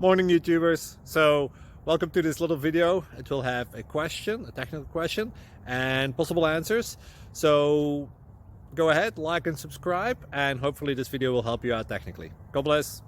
Morning, YouTubers. So welcome to this little video. It will have a question, a technical question, and possible answers. So go ahead, like and subscribe, and hopefully this video will help you out technically. God bless.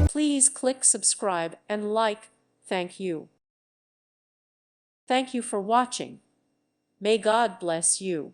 Please click subscribe and like. Thank you. Thank you for watching. May God bless you.